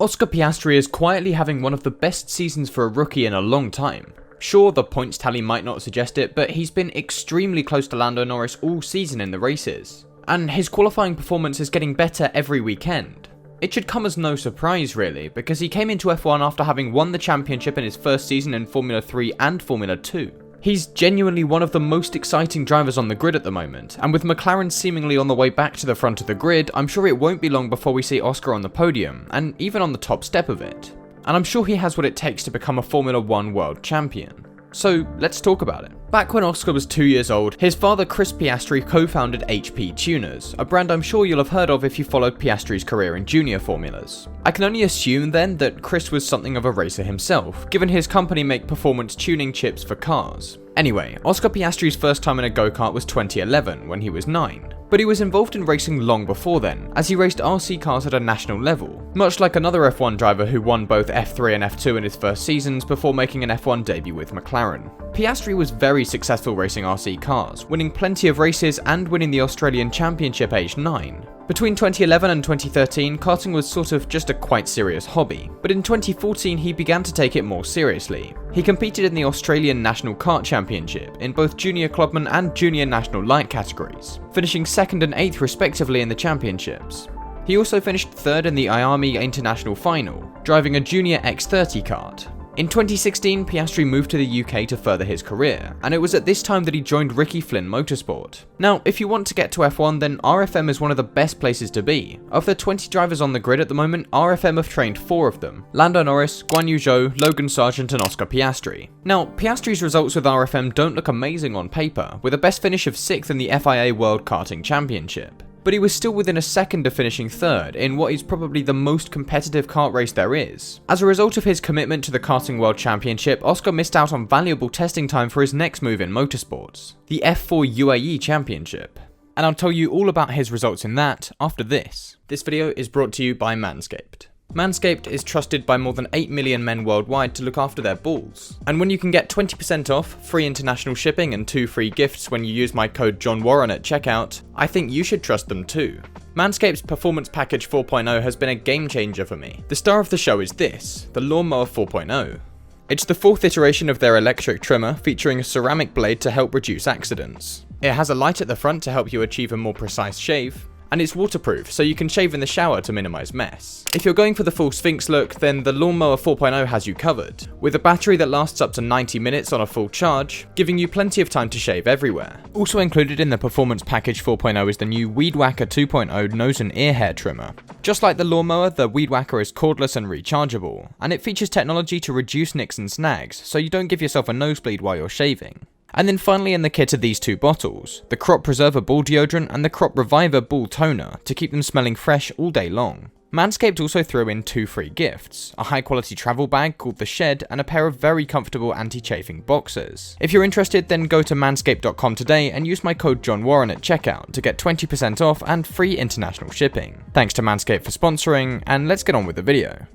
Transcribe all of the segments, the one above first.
Oscar Piastri is quietly having one of the best seasons for a rookie in a long time. Sure, the points tally might not suggest it, but he's been extremely close to Lando Norris all season in the races, and his qualifying performance is getting better every weekend. It should come as no surprise really, because he came into F1 after having won the championship in his first season in Formula 3 and Formula 2. He's genuinely one of the most exciting drivers on the grid at the moment, and with McLaren seemingly on the way back to the front of the grid, I'm sure it won't be long before we see Oscar on the podium, and even on the top step of it. And I'm sure he has what it takes to become a Formula 1 world champion. So let's talk about it. Back when Oscar was 2 years old, his father Chris Piastri co-founded HP Tuners, a brand I'm sure you'll have heard of if you followed Piastri's career in junior formulas. I can only assume then that Chris was something of a racer himself, given his company make performance tuning chips for cars. Anyway, Oscar Piastri's first time in a go-kart was 2011, when he was 9. But he was involved in racing long before then, as he raced RC cars at a national level, much like another F1 driver who won both F3 and F2 in his first seasons before making an F1 debut with McLaren. Piastri was very successful racing RC cars, winning plenty of races and winning the Australian Championship aged 9. Between 2011 and 2013, karting was sort of just a quite serious hobby, but in 2014 he began to take it more seriously. He competed in the Australian National Kart Championship in both Junior Clubman and Junior National Light categories, finishing 2nd and 8th respectively in the championships. He also finished 3rd in the IAME International Final, driving a Junior X30 kart. In 2016, Piastri moved to the UK to further his career, and it was at this time that he joined Ricky Flynn Motorsport. Now, if you want to get to F1, then RFM is one of the best places to be. Of the 20 drivers on the grid at the moment, RFM have trained 4 of them: Lando Norris, Guan Yu Zhou, Logan Sargent and Oscar Piastri. Now, Piastri's results with RFM don't look amazing on paper, with a best finish of 6th in the FIA World Karting Championship. But he was still within a second of finishing 3rd in what is probably the most competitive kart race there is. As a result of his commitment to the Karting World Championship, Oscar missed out on valuable testing time for his next move in motorsports, the F4 UAE Championship. And I'll tell you all about his results in that after this. This video is brought to you by Manscaped. Manscaped is trusted by more than 8 million men worldwide to look after their balls. And when you can get 20% off, free international shipping and 2 free gifts when you use my code JohnWarren at checkout, I think you should trust them too. Manscaped's Performance Package 4.0 has been a game changer for me. The star of the show is this, the Lawnmower 4.0. It's the 4th iteration of their electric trimmer, featuring a ceramic blade to help reduce accidents. It has a light at the front to help you achieve a more precise shave, and it's waterproof, so you can shave in the shower to minimize mess. If you're going for the full Sphinx look, then the Lawnmower 4.0 has you covered, with a battery that lasts up to 90 minutes on a full charge, giving you plenty of time to shave everywhere. Also included in the Performance Package 4.0 is the new Weed Whacker 2.0 nose and ear hair trimmer. Just like the Lawnmower, the Weed Whacker is cordless and rechargeable, and it features technology to reduce nicks and snags, so you don't give yourself a nosebleed while you're shaving. And then finally in the kit are these 2 bottles, the Crop Preserver Ball Deodorant and the Crop Reviver Ball Toner, to keep them smelling fresh all day long. Manscaped also threw in 2 free gifts, a high quality travel bag called The Shed and a pair of very comfortable anti-chafing boxers. If you're interested, then go to manscaped.com today and use my code JohnWarren at checkout to get 20% off and free international shipping. Thanks to Manscaped for sponsoring, and let's get on with the video.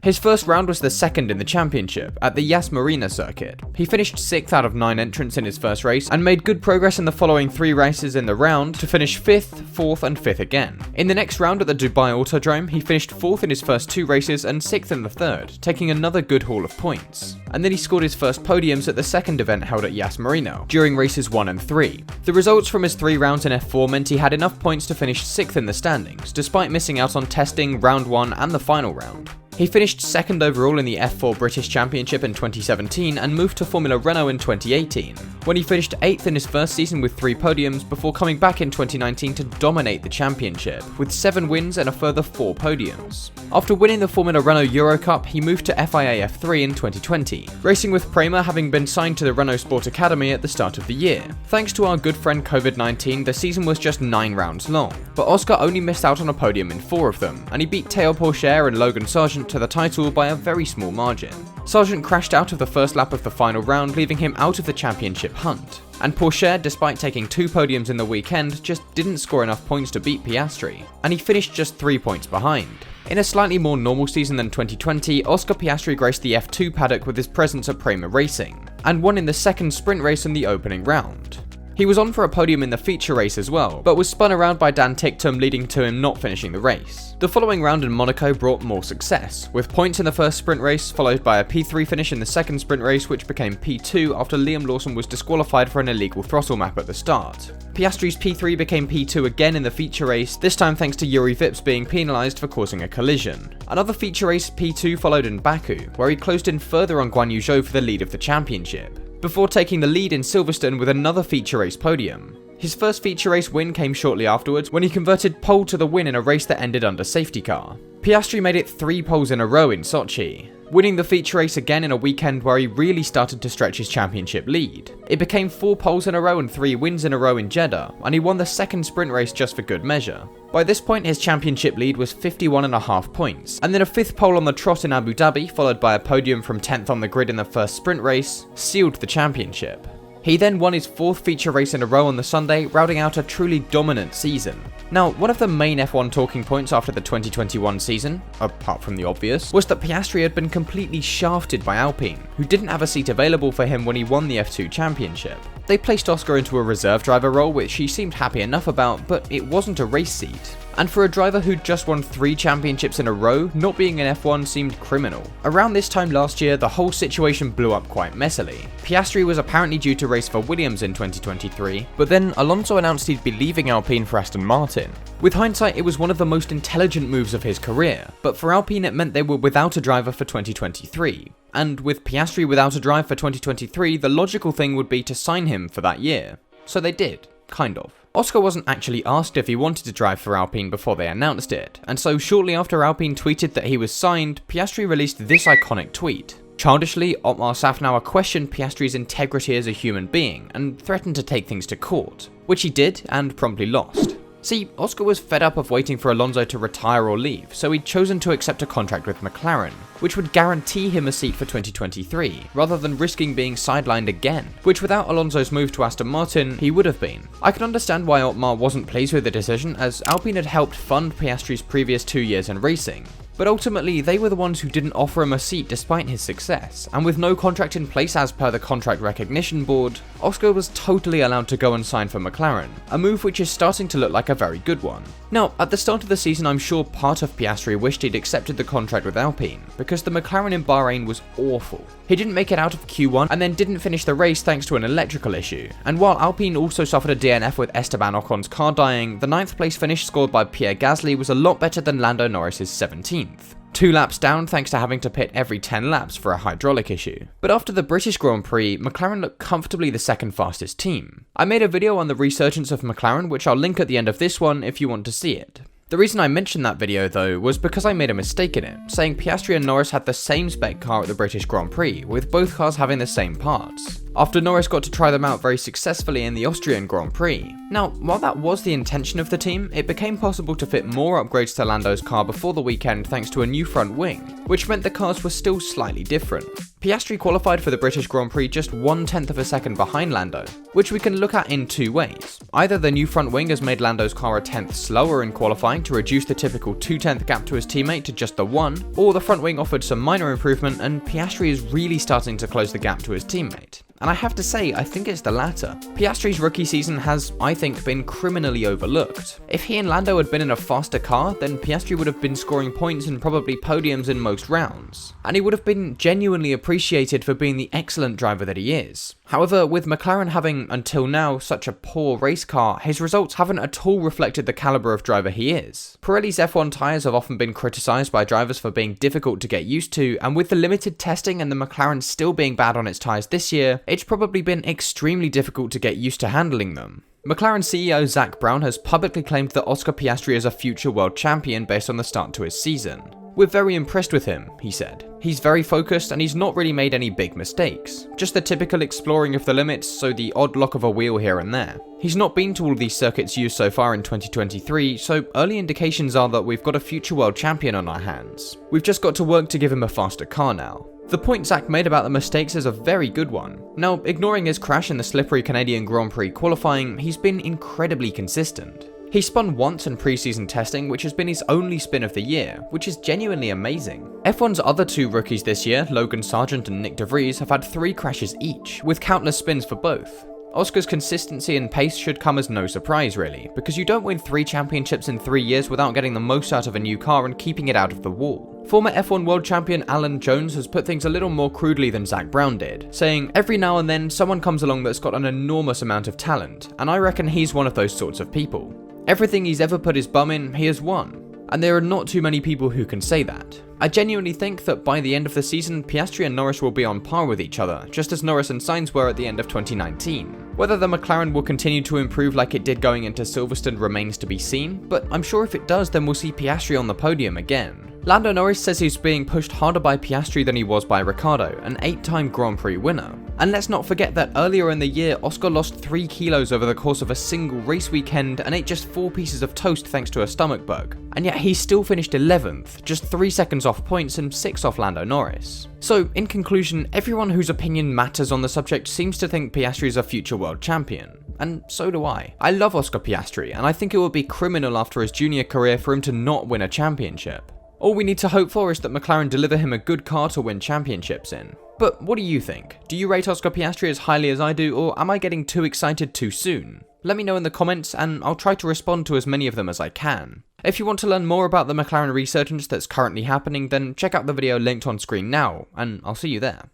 His first round was the 2nd in the championship, at the Yas Marina circuit. He finished 6th out of 9 entrants in his first race, and made good progress in the following 3 races in the round to finish 5th, 4th and 5th again. In the next round at the Dubai Autodrome, he finished 4th in his first 2 races and 6th in the 3rd, taking another good haul of points. And then he scored his first podiums at the 2nd event held at Yas Marina, during races 1 and 3. The results from his 3 rounds in F4 meant he had enough points to finish 6th in the standings, despite missing out on testing, round 1 and the final round. He finished 2nd overall in the F4 British Championship in 2017 and moved to Formula Renault in 2018, when he finished 8th in his first season with 3 podiums before coming back in 2019 to dominate the championship, with 7 wins and a further 4 podiums. After winning the Formula Renault Euro Cup, he moved to FIA F3 in 2020, racing with Prema having been signed to the Renault Sport Academy at the start of the year. Thanks to our good friend COVID-19, the season was just 9 rounds long, but Oscar only missed out on a podium in 4 of them, and he beat Théo Pourchaire and Logan Sargent to the title by a very small margin. Sargent crashed out of the first lap of the final round, leaving him out of the championship hunt. And Pourchaire, despite taking 2 podiums in the weekend, just didn't score enough points to beat Piastri, and he finished just 3 points behind. In a slightly more normal season than 2020, Oscar Piastri graced the F2 paddock with his presence at Prema Racing, and won in the 2nd sprint race in the opening round. He was on for a podium in the feature race as well, but was spun around by Dan Ticktum, leading to him not finishing the race. The following round in Monaco brought more success, with points in the first sprint race, followed by a P3 finish in the second sprint race, which became P2 after Liam Lawson was disqualified for an illegal throttle map at the start. Piastri's P3 became P2 again in the feature race, this time thanks to Yuri Vips being penalised for causing a collision. Another feature race P2 followed in Baku, where he closed in further on Guan Yu Zhou for the lead of the championship, before taking the lead in Silverstone with another feature race podium. His first feature race win came shortly afterwards when he converted pole to the win in a race that ended under safety car. Piastri made it 3 poles in a row in Sochi, winning the feature race again in a weekend where he really started to stretch his championship lead. It became 4 poles in a row and 3 wins in a row in Jeddah, and he won the second sprint race just for good measure. By this point, his championship lead was 51.5 points, and then a 5th pole on the trot in Abu Dhabi, followed by a podium from 10th on the grid in the first sprint race, sealed the championship. He then won his 4th feature race in a row on the Sunday, rounding out a truly dominant season. Now, one of the main F1 talking points after the 2021 season, apart from the obvious, was that Piastri had been completely shafted by Alpine, who didn't have a seat available for him when he won the F2 championship. They placed Oscar into a reserve driver role, which he seemed happy enough about, but it wasn't a race seat. And for a driver who'd just won 3 championships in a row, not being in F1 seemed criminal. Around this time last year, the whole situation blew up quite messily. Piastri was apparently due to race for Williams in 2023, but then Alonso announced he'd be leaving Alpine for Aston Martin. With hindsight, it was one of the most intelligent moves of his career, but for Alpine it meant they were without a driver for 2023. And with Piastri without a drive for 2023, the logical thing would be to sign him for that year. So they did, kind of. Oscar wasn't actually asked if he wanted to drive for Alpine before they announced it, and so shortly after Alpine tweeted that he was signed, Piastri released this iconic tweet. Childishly, Otmar Safnauer questioned Piastri's integrity as a human being and threatened to take things to court, which he did and promptly lost. See, Oscar was fed up of waiting for Alonso to retire or leave, so he'd chosen to accept a contract with McLaren, which would guarantee him a seat for 2023, rather than risking being sidelined again, which without Alonso's move to Aston Martin, he would have been. I can understand why Otmar wasn't pleased with the decision, as Alpine had helped fund Piastri's previous 2 years in racing. But ultimately, they were the ones who didn't offer him a seat despite his success, and with no contract in place as per the contract recognition board, Oscar was totally allowed to go and sign for McLaren, a move which is starting to look like a very good one. Now, at the start of the season, I'm sure part of Piastri wished he'd accepted the contract with Alpine, because the McLaren in Bahrain was awful. He didn't make it out of Q1 and then didn't finish the race thanks to an electrical issue, and while Alpine also suffered a DNF with Esteban Ocon's car dying, the 9th place finish scored by Pierre Gasly was a lot better than Lando Norris's 17th. 2 laps down thanks to having to pit every 10 laps for a hydraulic issue. But after the British Grand Prix, McLaren looked comfortably the second fastest team. I made a video on the resurgence of McLaren, which I'll link at the end of this one if you want to see it. The reason I mentioned that video though was because I made a mistake in it, saying Piastri and Norris had the same spec car at the British Grand Prix, with both cars having the same parts, after Norris got to try them out very successfully in the Austrian Grand Prix. Now, while that was the intention of the team, it became possible to fit more upgrades to Lando's car before the weekend thanks to a new front wing, which meant the cars were still slightly different. Piastri qualified for the British Grand Prix just 1/10 of a second behind Lando, which we can look at in 2 ways. Either the new front wing has made Lando's car a 10th slower in qualifying to reduce the typical 2/10 gap to his teammate to just the 1, or the front wing offered some minor improvement and Piastri is really starting to close the gap to his teammate. And I have to say, I think it's the latter. Piastri's rookie season has, I think, been criminally overlooked. If he and Lando had been in a faster car, then Piastri would have been scoring points and probably podiums in most rounds, and he would have been genuinely appreciated for being the excellent driver that he is. However, with McLaren having, until now, such a poor race car, his results haven't at all reflected the calibre of driver he is. Pirelli's F1 tyres have often been criticised by drivers for being difficult to get used to, and with the limited testing and the McLaren still being bad on its tyres this year, it's probably been extremely difficult to get used to handling them. McLaren CEO Zak Brown has publicly claimed that Oscar Piastri is a future world champion based on the start to his season. "We're very impressed with him," he said. "He's very focused and he's not really made any big mistakes. Just the typical exploring of the limits, so the odd lock of a wheel here and there. He's not been to all these circuits used so far in 2023, so early indications are that we've got a future world champion on our hands. We've just got to work to give him a faster car now." The point Zak made about the mistakes is a very good one. Now, ignoring his crash in the slippery Canadian Grand Prix qualifying, he's been incredibly consistent. He spun once in pre-season testing, which has been his only spin of the year, which is genuinely amazing. F1's other 2 rookies this year, Logan Sargent and Nick De Vries, have had 3 crashes each, with countless spins for both. Oscar's consistency and pace should come as no surprise really, because you don't win 3 championships in 3 years without getting the most out of a new car and keeping it out of the wall. Former F1 world champion Alan Jones has put things a little more crudely than Zak Brown did, saying, "Every now and then someone comes along that's got an enormous amount of talent, and I reckon he's one of those sorts of people. Everything he's ever put his bum in, he has won. And there are not too many people who can say that. I genuinely think that by the end of the season, Piastri and Norris will be on par with each other, just as Norris and Sainz were at the end of 2019. Whether the McLaren will continue to improve like it did going into Silverstone remains to be seen, but I'm sure if it does, then we'll see Piastri on the podium again." Lando Norris says he's being pushed harder by Piastri than he was by Ricciardo, an 8-time Grand Prix winner. And let's not forget that earlier in the year, Oscar lost 3 kilos over the course of a single race weekend and ate just 4 pieces of toast thanks to a stomach bug. And yet he still finished 11th, just 3 seconds off points and 6 off Lando Norris. So, in conclusion, everyone whose opinion matters on the subject seems to think Piastri is a future world champion. And so do I. I love Oscar Piastri, and I think it would be criminal after his junior career for him to not win a championship. All we need to hope for is that McLaren deliver him a good car to win championships in. But what do you think? Do you rate Oscar Piastri as highly as I do, or am I getting too excited too soon? Let me know in the comments, and I'll try to respond to as many of them as I can. If you want to learn more about the McLaren resurgence that's currently happening, then check out the video linked on screen now, and I'll see you there.